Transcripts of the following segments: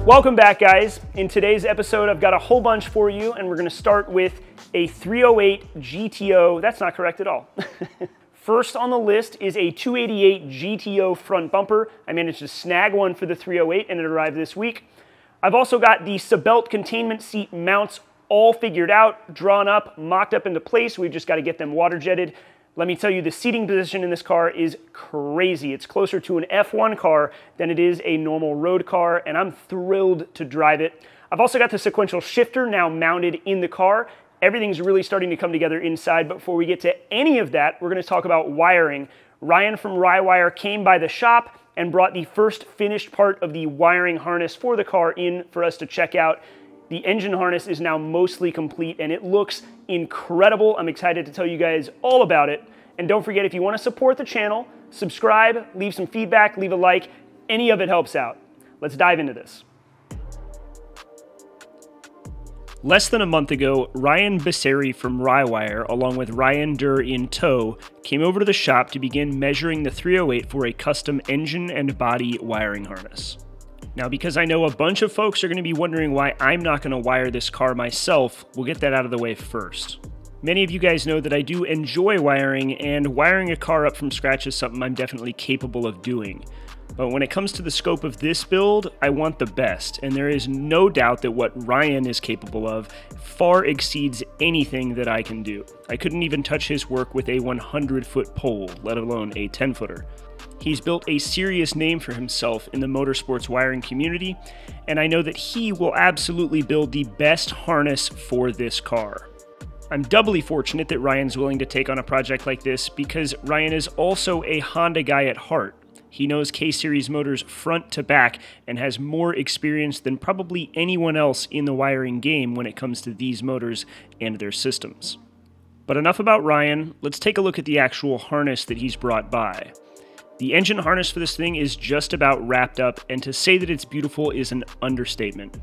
Welcome back, guys. In today's episode, I've got a whole bunch for you, and we're going to start with a 308 GTO. That's not correct at all. First on the list is a 288 GTO front bumper. I managed to snag one for the 308, and it arrived this week. I've also got the seatbelt containment seat mounts all figured out, drawn up, mocked up into place. We've just got to get them water jetted. Let me tell you, the seating position in this car is crazy. It's closer to an F1 car than it is a normal road car, and I'm thrilled to drive it. I've also got the sequential shifter now mounted in the car. Everything's really starting to come together inside, but before we get to any of that, we're gonna talk about wiring. Ryan from Rywire came by the shop and brought the first finished part of the wiring harness for the car in for us to check out. The engine harness is now mostly complete and it looks incredible. I'm excited to tell you guys all about it. And don't forget, if you want to support the channel, subscribe, leave some feedback, leave a like. Any of it helps out. Let's dive into this. Less than a month ago, Ryan Bisseri from Rywire, along with Ryan Durr in tow, came over to the shop to begin measuring the 308 for a custom engine and body wiring harness. Now, because I know a bunch of folks are going to be wondering why I'm not going to wire this car myself, we'll get that out of the way first. Many of you guys know that I do enjoy wiring, and wiring a car up from scratch is something I'm definitely capable of doing. But when it comes to the scope of this build, I want the best, and there is no doubt that what Ryan is capable of far exceeds anything that I can do. I couldn't even touch his work with a 100-foot pole, let alone a 10-footer. He's built a serious name for himself in the motorsports wiring community, and I know that he will absolutely build the best harness for this car. I'm doubly fortunate that Ryan's willing to take on a project like this because Ryan is also a Honda guy at heart. He knows K-Series motors front to back and has more experience than probably anyone else in the wiring game when it comes to these motors and their systems. But enough about Ryan, let's take a look at the actual harness that he's brought by. The engine harness for this thing is just about wrapped up, and to say that it's beautiful is an understatement.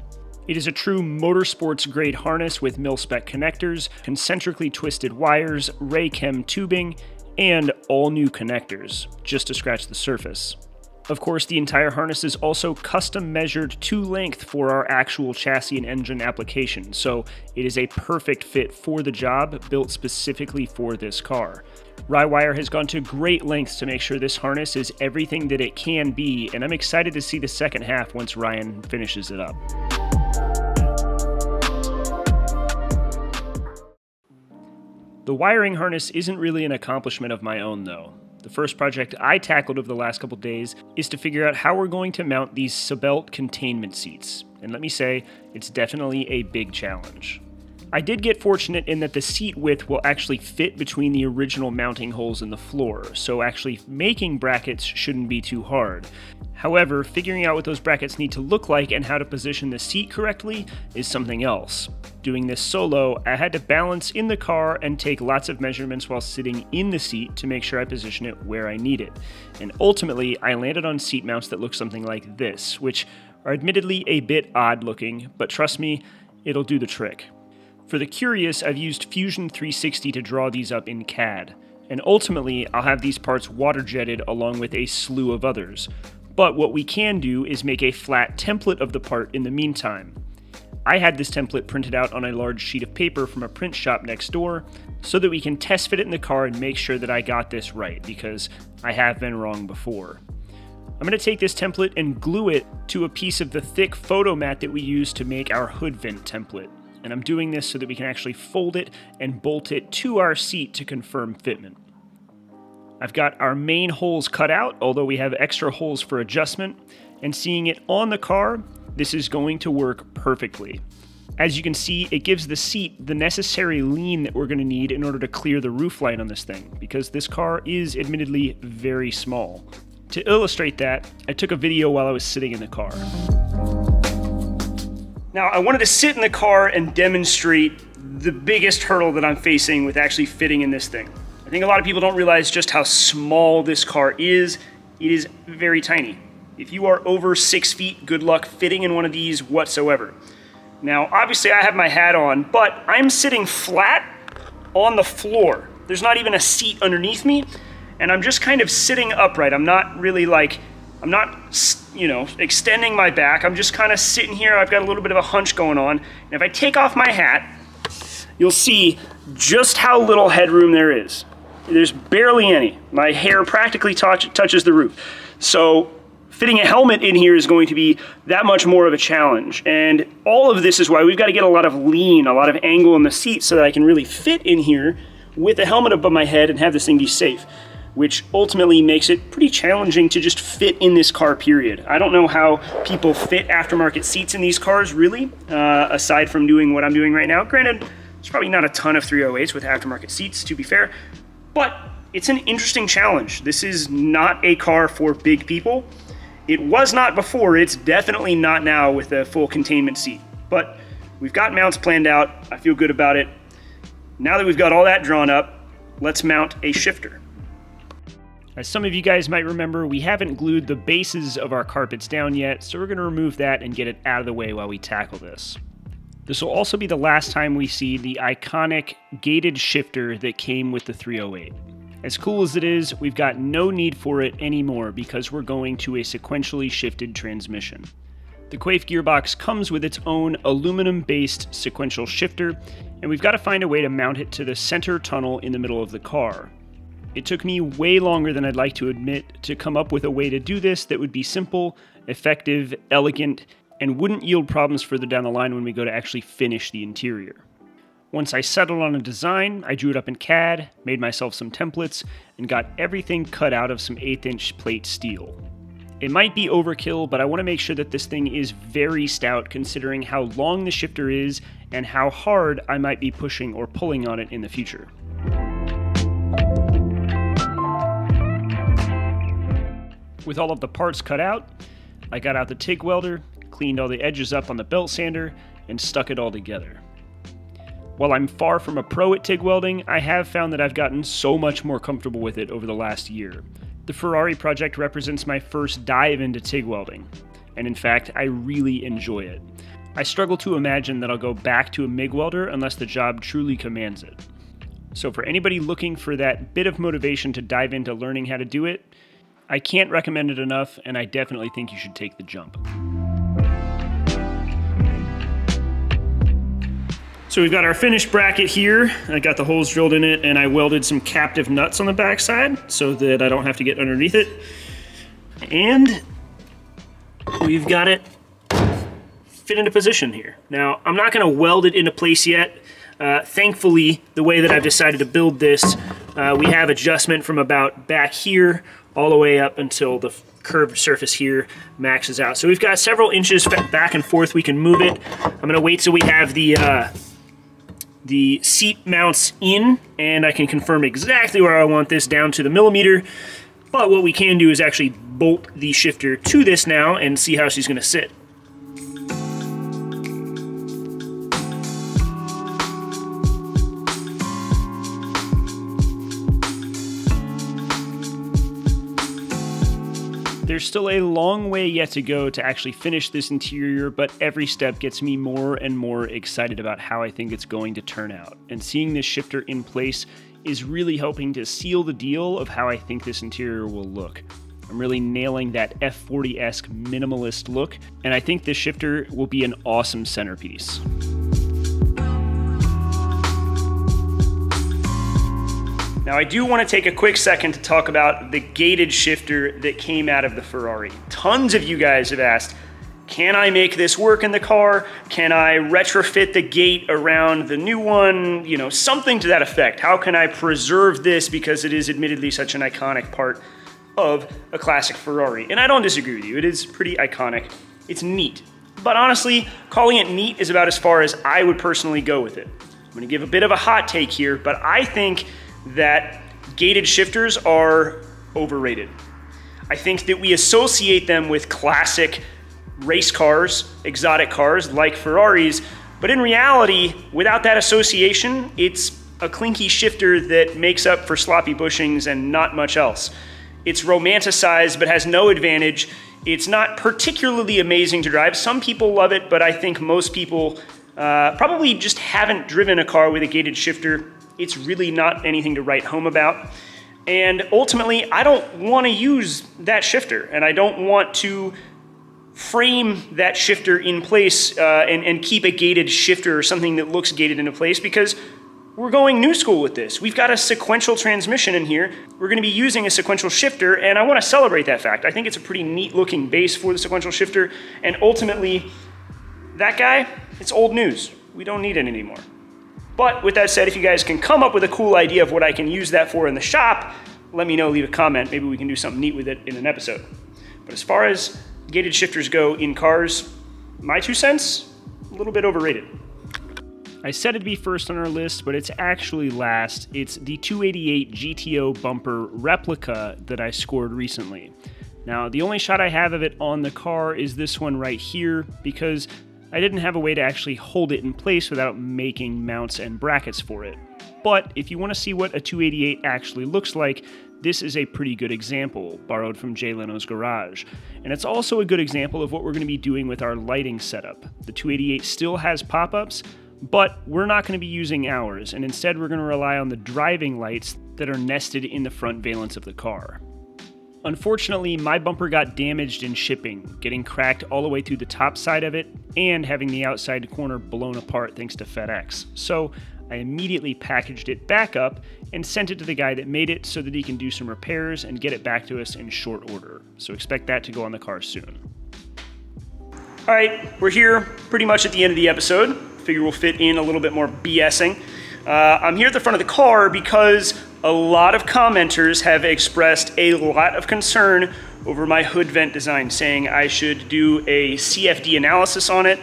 It is a true motorsports grade harness with mil-spec connectors, concentrically twisted wires, Raychem tubing, and all new connectors, just to scratch the surface. Of course, the entire harness is also custom measured to length for our actual chassis and engine application, so it is a perfect fit for the job, built specifically for this car. Rywire has gone to great lengths to make sure this harness is everything that it can be, and I'm excited to see the second half once Ryan finishes it up. The wiring harness isn't really an accomplishment of my own, though. The first project I tackled over the last couple days is to figure out how we're going to mount these seatbelt containment seats, and let me say, it's definitely a big challenge. I did get fortunate in that the seat width will actually fit between the original mounting holes in the floor, so actually making brackets shouldn't be too hard. However, figuring out what those brackets need to look like and how to position the seat correctly is something else. Doing this solo, I had to balance in the car and take lots of measurements while sitting in the seat to make sure I position it where I need it. And ultimately, I landed on seat mounts that look something like this, which are admittedly a bit odd looking, but trust me, it'll do the trick. For the curious, I've used Fusion360 to draw these up in CAD, and ultimately I'll have these parts water jetted along with a slew of others. But what we can do is make a flat template of the part in the meantime. I had this template printed out on a large sheet of paper from a print shop next door so that we can test fit it in the car and make sure that I got this right, because I have been wrong before. I'm going to take this template and glue it to a piece of the thick photo mat that we use to make our hood vent template. And I'm doing this so that we can actually fold it and bolt it to our seat to confirm fitment. I've got our main holes cut out, although we have extra holes for adjustment, and seeing it on the car, this is going to work perfectly. As you can see, it gives the seat the necessary lean that we're going to need in order to clear the roofline on this thing, because this car is admittedly very small. To illustrate that, I took a video while I was sitting in the car. Now, I wanted to sit in the car and demonstrate the biggest hurdle that I'm facing with actually fitting in this thing. I think a lot of people don't realize just how small this car is. It is very tiny. If you are over 6 feet, good luck fitting in one of these whatsoever. Now, obviously I have my hat on, but I'm sitting flat on the floor. There's not even a seat underneath me, and I'm just kind of sitting upright. I'm not really like I'm not, you know, extending my back. I'm just kind of sitting here. I've got a little bit of a hunch going on. And if I take off my hat, you'll see just how little headroom there is. There's barely any. My hair practically touches the roof. So fitting a helmet in here is going to be that much more of a challenge. And all of this is why we've got to get a lot of lean, a lot of angle in the seat so that I can really fit in here with a helmet above my head and have this thing be safe, which ultimately makes it pretty challenging to just fit in this car, period. I don't know how people fit aftermarket seats in these cars, really, aside from doing what I'm doing right now. Granted, there's probably not a ton of 308s with aftermarket seats, to be fair, but it's an interesting challenge. This is not a car for big people. It was not before, it's definitely not now with a full containment seat. But we've got mounts planned out, I feel good about it. Now that we've got all that drawn up, let's mount a shifter. As some of you guys might remember, we haven't glued the bases of our carpets down yet, so we're going to remove that and get it out of the way while we tackle this. This will also be the last time we see the iconic gated shifter that came with the 308. As cool as it is, we've got no need for it anymore because we're going to a sequentially shifted transmission. The Quaife gearbox comes with its own aluminum-based sequential shifter, and we've got to find a way to mount it to the center tunnel in the middle of the car. It took me way longer than I'd like to admit to come up with a way to do this that would be simple, effective, elegant, and wouldn't yield problems further down the line when we go to actually finish the interior. Once I settled on a design, I drew it up in CAD, made myself some templates, and got everything cut out of some 1/8" plate steel. It might be overkill, but I want to make sure that this thing is very stout considering how long the shifter is and how hard I might be pushing or pulling on it in the future. With all of the parts cut out, I got out the TIG welder, cleaned all the edges up on the belt sander, and stuck it all together. While I'm far from a pro at TIG welding, I have found that I've gotten so much more comfortable with it over the last year. The Ferrari project represents my first dive into TIG welding, and in fact, I really enjoy it. I struggle to imagine that I'll go back to a MIG welder unless the job truly commands it. So for anybody looking for that bit of motivation to dive into learning how to do it, I can't recommend it enough, and I definitely think you should take the jump. So we've got our finished bracket here. I got the holes drilled in it, and I welded some captive nuts on the backside so that I don't have to get underneath it. And we've got it fit into position here. Now, I'm not gonna weld it into place yet. Thankfully, the way that I've decided to build this, we have adjustment from about back here all the way up until the curved surface here maxes out. So we've got several inches back and forth we can move it. I'm gonna wait till we have the seat mounts in, and I can confirm exactly where I want this down to the millimeter. But what we can do is actually bolt the shifter to this now and see how she's gonna sit. There's still a long way yet to go to actually finish this interior, but every step gets me more and more excited about how I think it's going to turn out. And seeing this shifter in place is really helping to seal the deal of how I think this interior will look. I'm really nailing that F40-esque minimalist look, and I think this shifter will be an awesome centerpiece. Now I do want to take a quick second to talk about the gated shifter that came out of the Ferrari. Tons of you guys have asked, can I make this work in the car? Can I retrofit the gate around the new one? You know, something to that effect. How can I preserve this because it is admittedly such an iconic part of a classic Ferrari? And I don't disagree with you, it is pretty iconic. It's neat. But honestly, calling it neat is about as far as I would personally go with it. I'm gonna give a bit of a hot take here, but I think that gated shifters are overrated. I think that we associate them with classic race cars, exotic cars like Ferraris, but in reality, without that association, it's a clinky shifter that makes up for sloppy bushings and not much else. It's romanticized but has no advantage. It's not particularly amazing to drive. Some people love it, but I think most people probably just haven't driven a car with a gated shifter. It's really not anything to write home about. And ultimately, I don't want to use that shifter, and I don't want to frame that shifter in place and keep a gated shifter or something that looks gated into place, because we're going new school with this. We've got a sequential transmission in here. We're gonna be using a sequential shifter, and I wanna celebrate that fact. I think it's a pretty neat looking base for the sequential shifter, and ultimately, that guy, it's old news. We don't need it anymore. But with that said, if you guys can come up with a cool idea of what I can use that for in the shop, let me know, leave a comment. Maybe we can do something neat with it in an episode. But as far as gated shifters go in cars, my 2 cents, a little bit overrated. I said it'd be first on our list, but it's actually last. It's the 288 GTO Bumper replica that I scored recently. Now, the only shot I have of it on the car is this one right here, because I didn't have a way to actually hold it in place without making mounts and brackets for it. But if you want to see what a 288 actually looks like, this is a pretty good example, borrowed from Jay Leno's garage. And it's also a good example of what we're going to be doing with our lighting setup. The 288 still has pop-ups, but we're not going to be using ours, and instead we're going to rely on the driving lights that are nested in the front valence of the car. Unfortunately, my bumper got damaged in shipping, getting cracked all the way through the top side of it and having the outside corner blown apart thanks to FedEx. So I immediately packaged it back up and sent it to the guy that made it so that he can do some repairs and get it back to us in short order. So expect that to go on the car soon. All right, we're here pretty much at the end of the episode. Figure we'll fit in a little bit more BSing. I'm here at the front of the car because a lot of commenters have expressed a lot of concern over my hood vent design, saying I should do a CFD analysis on it,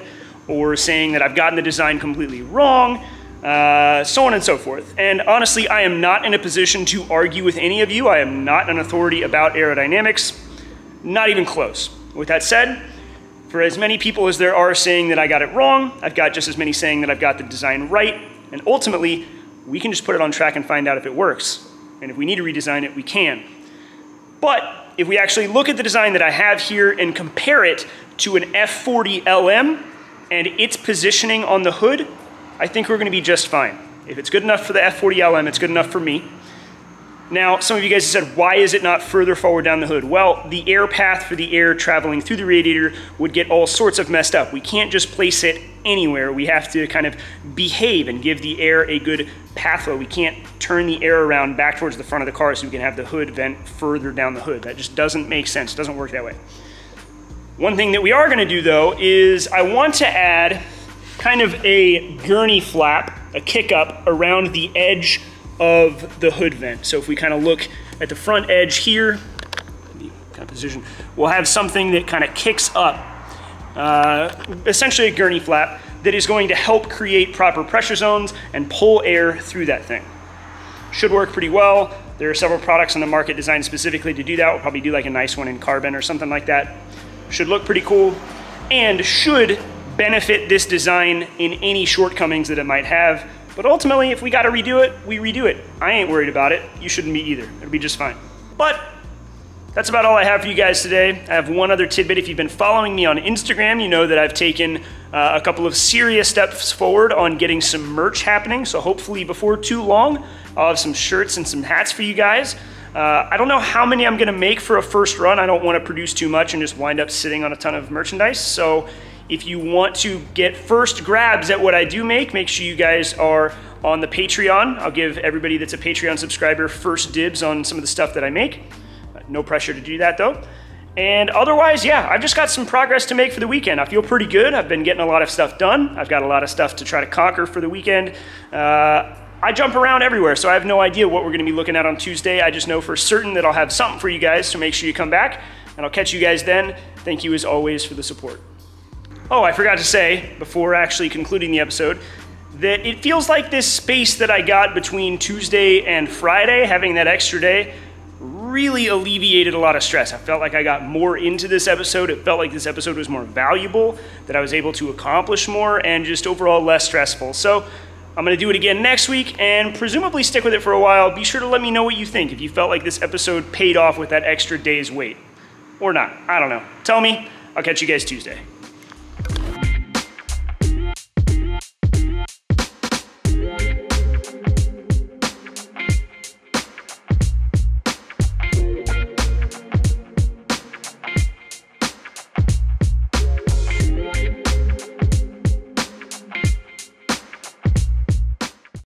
or saying that I've gotten the design completely wrong, so on and so forth. And honestly, I am not in a position to argue with any of you. I am not an authority about aerodynamics, not even close. With that said, for as many people as there are saying that I got it wrong, I've got just as many saying that I've got the design right, and ultimately, we can just put it on track and find out if it works. And if we need to redesign it, we can. But if we actually look at the design that I have here and compare it to an F40 LM and its positioning on the hood, I think we're gonna be just fine. If it's good enough for the F40 LM, it's good enough for me. Now, some of you guys have said, why is it not further forward down the hood? Well, the air path for the air traveling through the radiator would get all sorts of messed up. We can't just place it anywhere. We have to kind of behave and give the air a good pathway. We can't turn the air around back towards the front of the car so we can have the hood vent further down the hood. That just doesn't make sense. It doesn't work that way. One thing that we are gonna do though is I want to add kind of a gurney flap, a kick up around the edge of the hood vent. So if we kind of look at the front edge here, kind of position, we'll have something that kind of kicks up, essentially a gurney flap that is going to help create proper pressure zones and pull air through that thing. Should work pretty well. There are several products on the market designed specifically to do that. We'll probably do like a nice one in carbon or something like that. Should look pretty cool and should benefit this design in any shortcomings that it might have. But ultimately, if we gotta redo it, we redo it. I ain't worried about it. You shouldn't be either. It'll be just fine. But that's about all I have for you guys today. I have one other tidbit. If you've been following me on Instagram, you know that I've taken a couple of serious steps forward on getting some merch happening. So hopefully before too long, I'll have some shirts and some hats for you guys. I don't know how many I'm gonna make for a first run. I don't wanna produce too much and just wind up sitting on a ton of merchandise. So if you want to get first grabs at what I do make sure you guys are on the Patreon. I'll give everybody that's a Patreon subscriber first dibs on some of the stuff that I make. No pressure to do that though. And otherwise, yeah, I've just got some progress to make for the weekend. I feel pretty good. I've been getting a lot of stuff done. I've got a lot of stuff to try to conquer for the weekend. I jump around everywhere, so I have no idea what we're gonna be looking at on Tuesday. I just know for certain that I'll have something for you guys, so make sure you come back, and I'll catch you guys then. Thank you as always for the support. Oh, I forgot to say, before actually concluding the episode, that it feels like this space that I got between Tuesday and Friday, having that extra day, really alleviated a lot of stress. I felt like I got more into this episode. It felt like this episode was more valuable, that I was able to accomplish more, and just overall less stressful. So I'm gonna do it again next week, and presumably stick with it for a while. Be sure to let me know what you think, if you felt like this episode paid off with that extra day's wait. Or not, I don't know. Tell me, I'll catch you guys Tuesday.